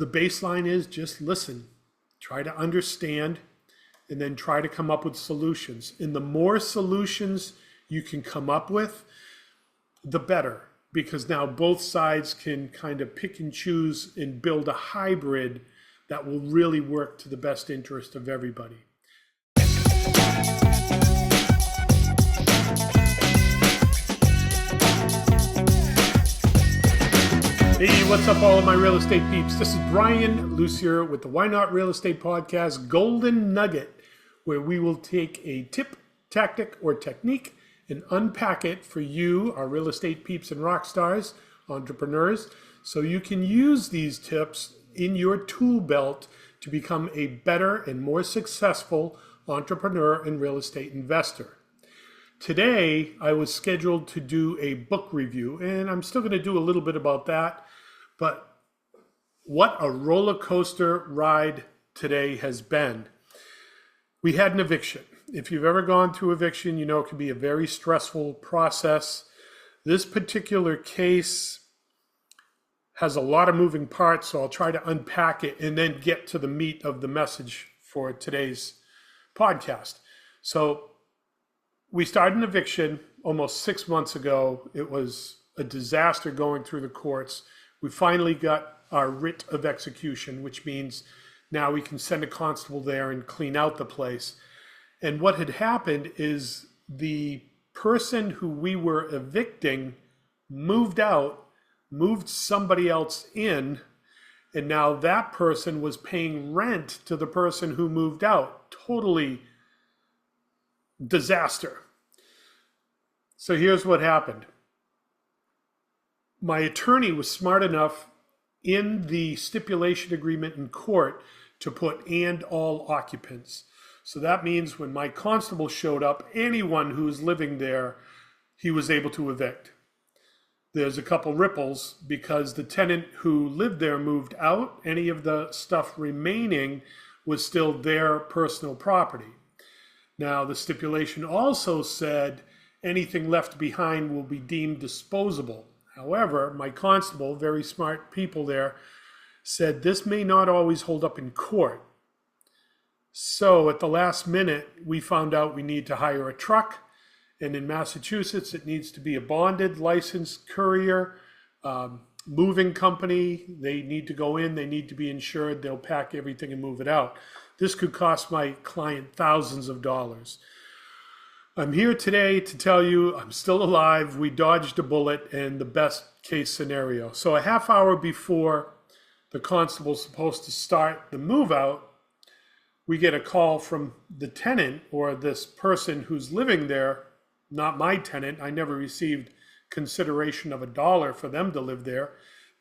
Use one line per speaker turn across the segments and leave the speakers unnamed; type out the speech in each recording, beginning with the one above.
the baseline is just listen, try to understand, and then try to come up with solutions. And the more solutions you can come up with, the better, because now both sides can kind of pick and choose and build a hybrid that will really work to the best interest of everybody. Hey, what's up, all of my real estate peeps? This is Brian Lucier with the Why Not Real Estate Podcast Golden Nugget, where we will take a tip, tactic, or technique and unpack it for you, our real estate peeps and rock stars, entrepreneurs, so you can use these tips in your tool belt to become a better and more successful entrepreneur and real estate investor. Today, I was scheduled to do a book review, and I'm still going to do a little bit about that, but what a roller coaster ride today has been. We had an eviction. If you've ever gone through eviction, you know it can be a very stressful process. This particular case has a lot of moving parts, so I'll try to unpack it and then get to the meat of the message for today's podcast. So we started an eviction almost 6 months ago. It was a disaster going through the courts. We finally got our writ of execution, which means now we can send a constable there and clean out the place. And what had happened is the person who we were evicting moved out, moved somebody else in, and now that person was paying rent to the person who moved out. Totally disaster. So here's what happened. My attorney was smart enough in the stipulation agreement in court to put "and all occupants." So that means when my constable showed up, anyone who was living there, he was able to evict. There's a couple ripples because the tenant who lived there moved out. Any of the stuff remaining was still their personal property. Now, the stipulation also said anything left behind will be deemed disposable. However, my constable, very smart people there, said this may not always hold up in court. So at the last minute, we found out we need to hire a truck. And in Massachusetts, it needs to be a bonded, licensed courier, moving company. They need to go in, they need to be insured, they'll pack everything and move it out. This could cost my client thousands of dollars. I'm here today to tell you I'm still alive. We dodged a bullet and the best case scenario. So a half hour before the constable's supposed to start the move out, we get a call from the tenant, or this person who's living there, not my tenant. I never received consideration of $1 for them to live there.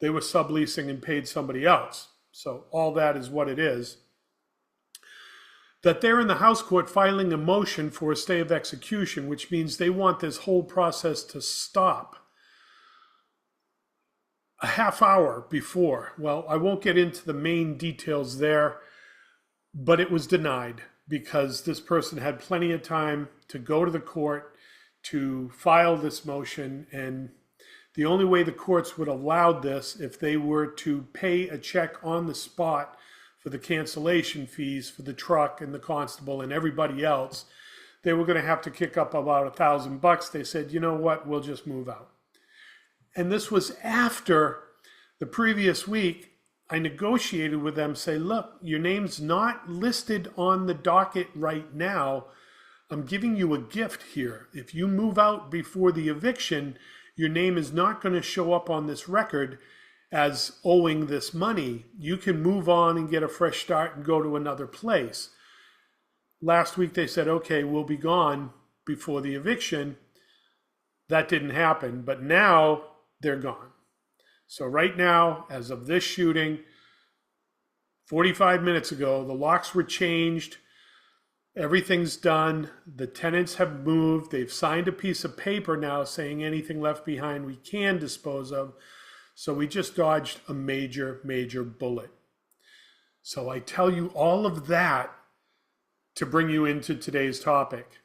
They were subleasing and paid somebody else. So all that is what it is. That they're in the house court filing a motion for a stay of execution, which means they want this whole process to stop. A half hour before, well, I won't get into the main details there, but it was denied because this person had plenty of time to go to the court to file this motion, and the only way the courts would allow this if they were to pay a check on the spot for the cancellation fees for the truck and the constable and everybody else. They were going to have to kick up about $1,000. They said, you know what, we'll just move out. And this was after the previous week I negotiated with them, say, look, your name's not listed on the docket right now. I'm giving you a gift here. If you move out before the eviction, your name is not going to show up on this record as owing this money. You can move on and get a fresh start and go to another place. Last week they said, okay, we'll be gone before the eviction. That didn't happen, but now they're gone. So right now, as of this shooting, 45 minutes ago, the locks were changed. Everything's done. The tenants have moved. They've signed a piece of paper now saying anything left behind we can dispose of. So we just dodged a major, major bullet. So I tell you all of that to bring you into today's topic.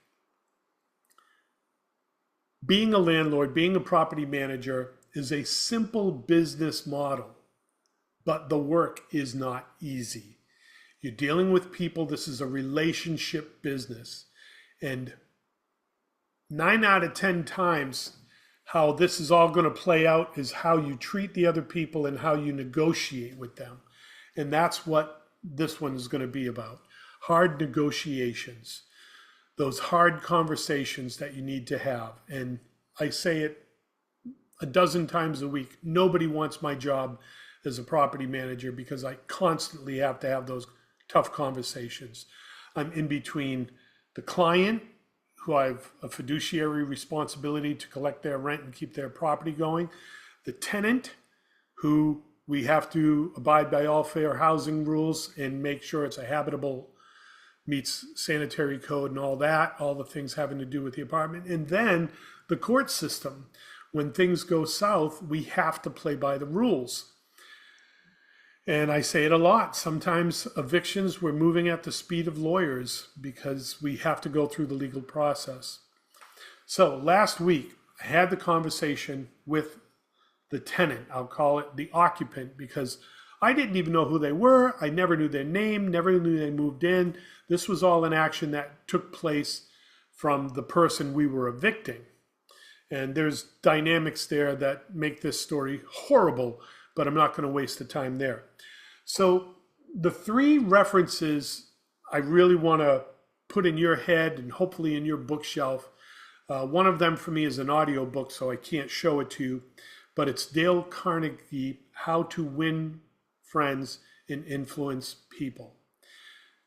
Being a landlord, being a property manager is a simple business model. but the work is not easy. You're dealing with people. This is a relationship business. And 9 out of 10 times, how this is all going to play out is how you treat the other people and how you negotiate with them. And that's what this one is going to be about. Hard negotiations. Those hard conversations that you need to have. And I say it a dozen times a week. Nobody wants my job as a property manager because I constantly have to have those tough conversations. I'm in between the client, who I have a fiduciary responsibility to collect their rent and keep their property going, the tenant, who we have to abide by all fair housing rules and make sure it's a habitable, meets sanitary code and all that, all the things having to do with the apartment, and then the court system. When things go south, we have to play by the rules. And I say it a lot. Sometimes evictions, we're moving at the speed of lawyers because we have to go through the legal process. So last week, I had the conversation with the tenant. I'll call it the occupant because I didn't even know who they were. I never knew their name, never knew they moved in. This was all an action that took place from the person we were evicting. And there's dynamics there that make this story horrible, but I'm not going to waste the time there. So the 3 references I really want to put in your head and hopefully in your bookshelf. One of them for me is an audio book, so I can't show it to you, but it's Dale Carnegie, How to Win Friends and Influence People.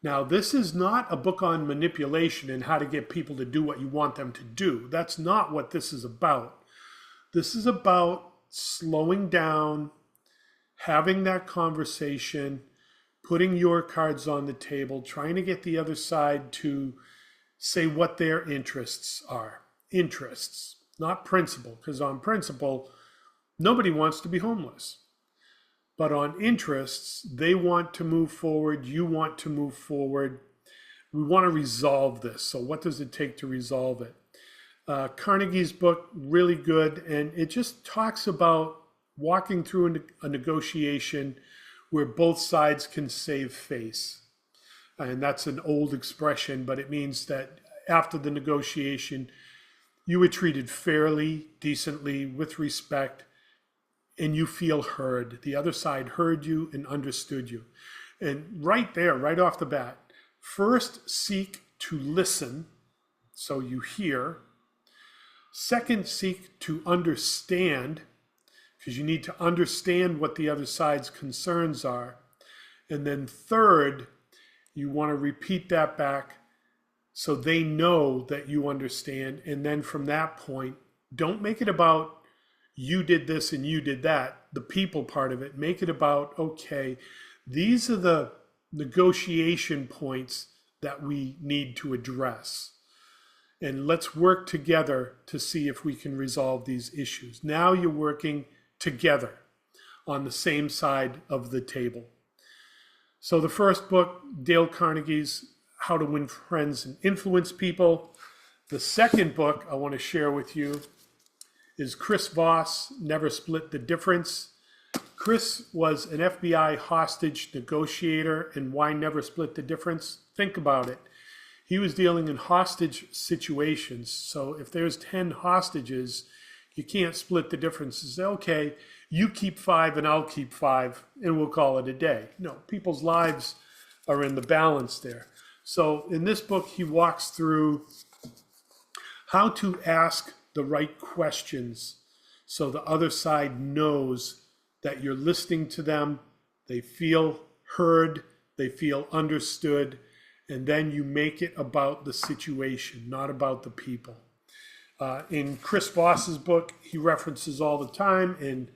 Now, this is not a book on manipulation and how to get people to do what you want them to do. That's not what this is about. This is about slowing down, having that conversation, putting your cards on the table, trying to get the other side to say what their interests are. Interests, not principle, because on principle, nobody wants to be homeless. But on interests, they want to move forward, you want to move forward. We want to resolve this. So what does it take to resolve it? Carnegie's book, really good, and it just talks about walking through a negotiation where both sides can save face. And that's an old expression, but it means that after the negotiation, you were treated fairly, decently, with respect, and you feel heard. The other side heard you and understood you. And right there, right off the bat, first seek to listen, so you hear. Second, seek to understand, because you need to understand what the other side's concerns are. And then third, you want to repeat that back so they know that you understand. And then from that point, don't make it about you did this and you did that, the people part of it. Make it about, okay, these are the negotiation points that we need to address. And let's work together to see if we can resolve these issues. Now you're working together on the same side of the table. So the first book, Dale Carnegie's How to Win Friends and Influence People. The second book I want to share with you is Chris Voss, Never Split the Difference. Chris was an FBI hostage negotiator, and why never split the difference? Think about it. He was dealing in hostage situations. So if there's 10 hostages, you can't split the difference and say, okay, you keep 5 and I'll keep 5 and we'll call it a day. No, people's lives are in the balance there. So in this book, he walks through how to ask the right questions so the other side knows that you're listening to them, they feel heard, they feel understood, and then you make it about the situation, not about the people. In Chris Voss's book, he references all the time in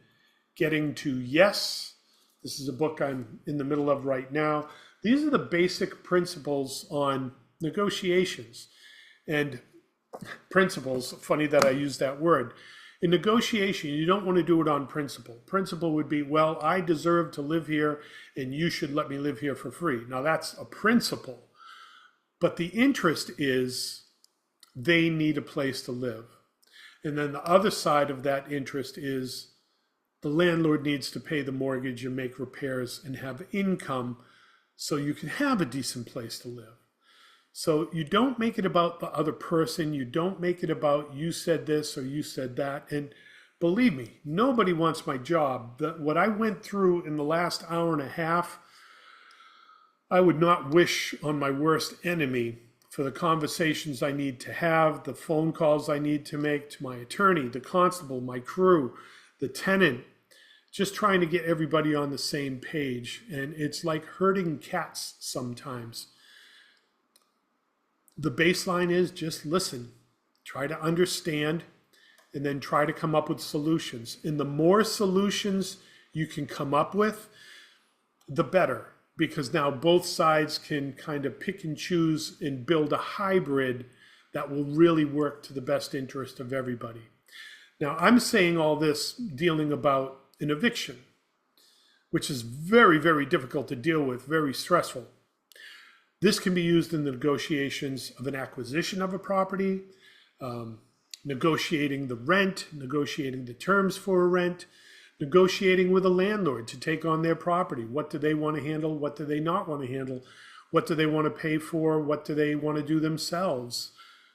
Getting to Yes. This is a book I'm in the middle of right now. These are the basic principles on negotiations. And principles, funny that I use that word. In negotiation, you don't want to do it on principle. Principle would be, well, I deserve to live here and you should let me live here for free. Now that's a principle. But the interest is they need a place to live. And then the other side of that interest is the landlord needs to pay the mortgage and make repairs and have income so you can have a decent place to live. So you don't make it about the other person. You don't make it about you said this or you said that. And believe me, nobody wants my job. What I went through in the last hour and a half, I would not wish on my worst enemy. For the conversations I need to have, the phone calls I need to make to my attorney, the constable, my crew, the tenant, just trying to get everybody on the same page. And it's like herding cats sometimes. The baseline is just listen, try to understand, and then try to come up with solutions. And the more solutions you can come up with, the better. Because now both sides can kind of pick and choose and build a hybrid that will really work to the best interest of everybody. Now, I'm saying all this dealing about an eviction, which is very, very difficult to deal with, very stressful. This can be used in the negotiations of an acquisition of a property, negotiating the rent, negotiating the terms for a rent, negotiating with a landlord to take on their property. What do they want to handle? What do they not want to handle? What do they want to pay for? What do they want to do themselves?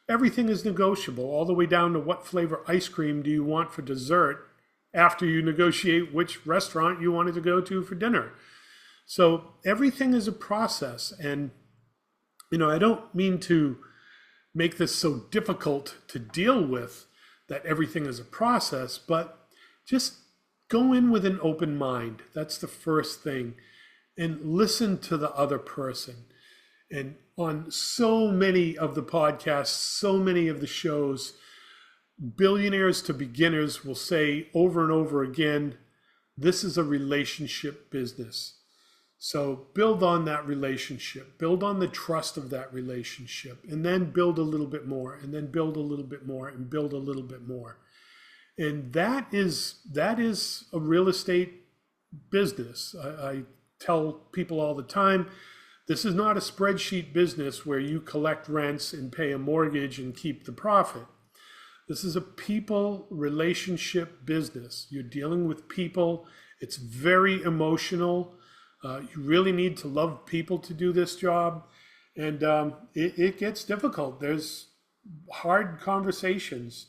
Everything is negotiable, all the way down to what flavor ice cream do you want for dessert after you negotiate which restaurant you wanted to go to for dinner. So everything is a process. And, I don't mean to make this so difficult to deal with that everything is a process, but just go in with an open mind. That's the first thing. And listen to the other person. And on so many of the podcasts, so many of the shows, billionaires to beginners will say over and over again, this is a relationship business. So build on that relationship, build on the trust of that relationship, and then build a little bit more, and then build a little bit more, and build a little bit more. And that is a real estate business. I tell people all the time, this is not a spreadsheet business where you collect rents and pay a mortgage and keep the profit. This is a people relationship business. You're dealing with people. It's very emotional. You really need to love people to do this job. And it gets difficult. There's hard conversations.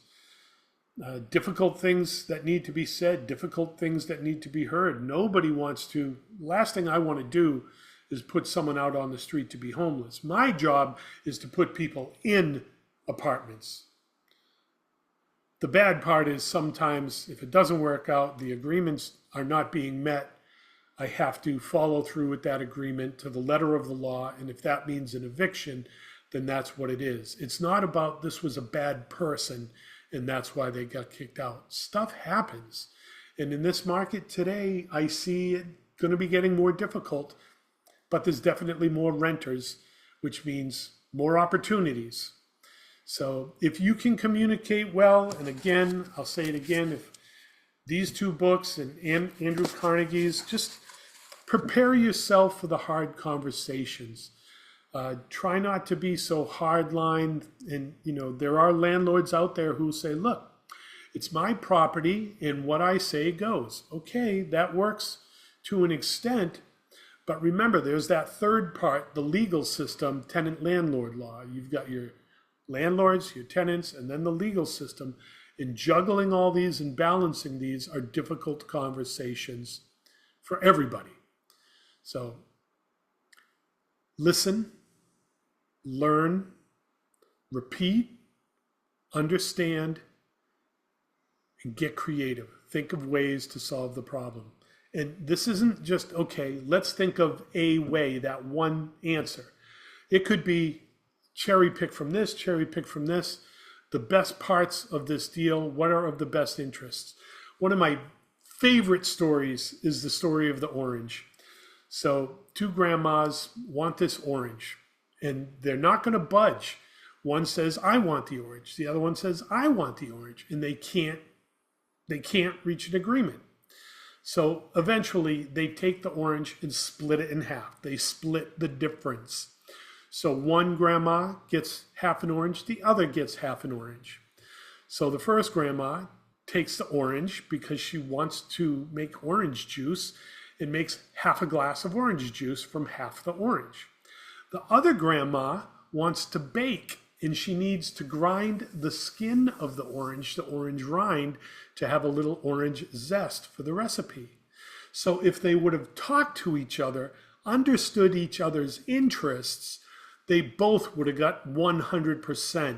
Difficult things that need to be said, difficult things that need to be heard. Nobody wants to, last thing I want to do is put someone out on the street to be homeless. My job is to put people in apartments. The bad part is sometimes if it doesn't work out, the agreements are not being met, I have to follow through with that agreement to the letter of the law. And if that means an eviction, then that's what it is. It's not about this was a bad person and that's why they got kicked out. Stuff happens. And in this market today, I see it going to be getting more difficult, but there's definitely more renters, which means more opportunities. So if you can communicate well, and again, I'll say it again, if these two books and Andrew Carnegie's, just prepare yourself for the hard conversations. Try not to be so hardline. And, there are landlords out there who say, look, it's my property and what I say goes. Okay, that works to an extent. But remember, there's that third part, the legal system, tenant-landlord law. You've got your landlords, your tenants, and then the legal system. And juggling all these and balancing these are difficult conversations for everybody. So listen, learn, repeat, understand, and get creative. Think of ways to solve the problem. And this isn't just, okay, let's think of a way, that one answer. It could be cherry pick from this, cherry pick from this. The best parts of this deal, what are of the best interests? One of my favorite stories is the story of the orange. So two grandmas want this orange and they're not going to budge. One says, I want the orange. The other one says, I want the orange. And they can't reach an agreement. So eventually they take the orange and split it in half. They split the difference. So one grandma gets half an orange, the other gets half an orange. So the first grandma takes the orange because she wants to make orange juice and makes half a glass of orange juice from half the orange. The other grandma wants to bake, and she needs to grind the skin of the orange rind, to have a little orange zest for the recipe. So if they would have talked to each other, understood each other's interests, they both would have got 100%.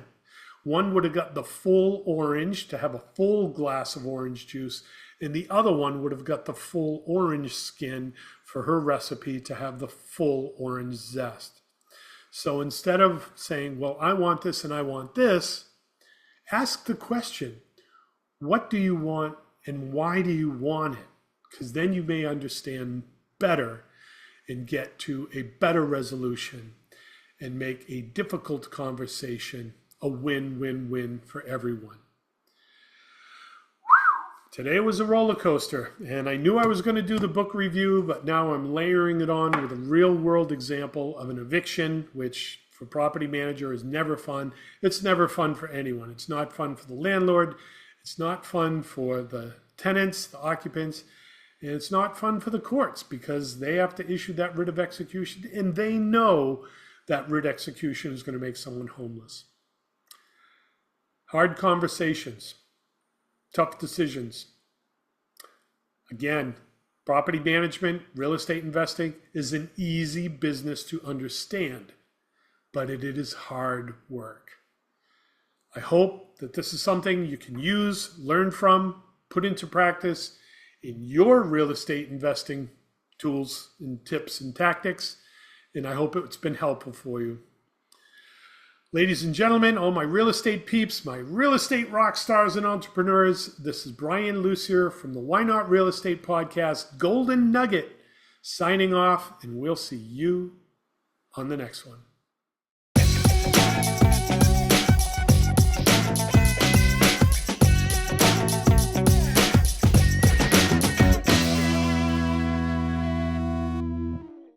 One would have got the full orange to have a full glass of orange juice, and the other one would have got the full orange skin for her recipe to have the full orange zest. So instead of saying, well, I want this and I want this, ask the question, what do you want and why do you want it? Because then you may understand better and get to a better resolution and make a difficult conversation a win-win-win for everyone. Today was a roller coaster, and I knew I was going to do the book review, but now I'm layering it on with a real-world example of an eviction, which for property manager is never fun. It's never fun for anyone. It's not fun for the landlord. It's not fun for the tenants, the occupants, and it's not fun for the courts because they have to issue that writ of execution, and they know that writ execution is going to make someone homeless. Hard conversations. Tough decisions. Again, property management, real estate investing is an easy business to understand, but it is hard work. I hope that this is something you can use, learn from, put into practice in your real estate investing tools and tips and tactics, and I hope it's been helpful for you. Ladies and gentlemen, all my real estate peeps, my real estate rock stars and entrepreneurs, this is Brian Lucier from the Why Not Real Estate Podcast, Golden Nugget, signing off, and we'll see you on the next one.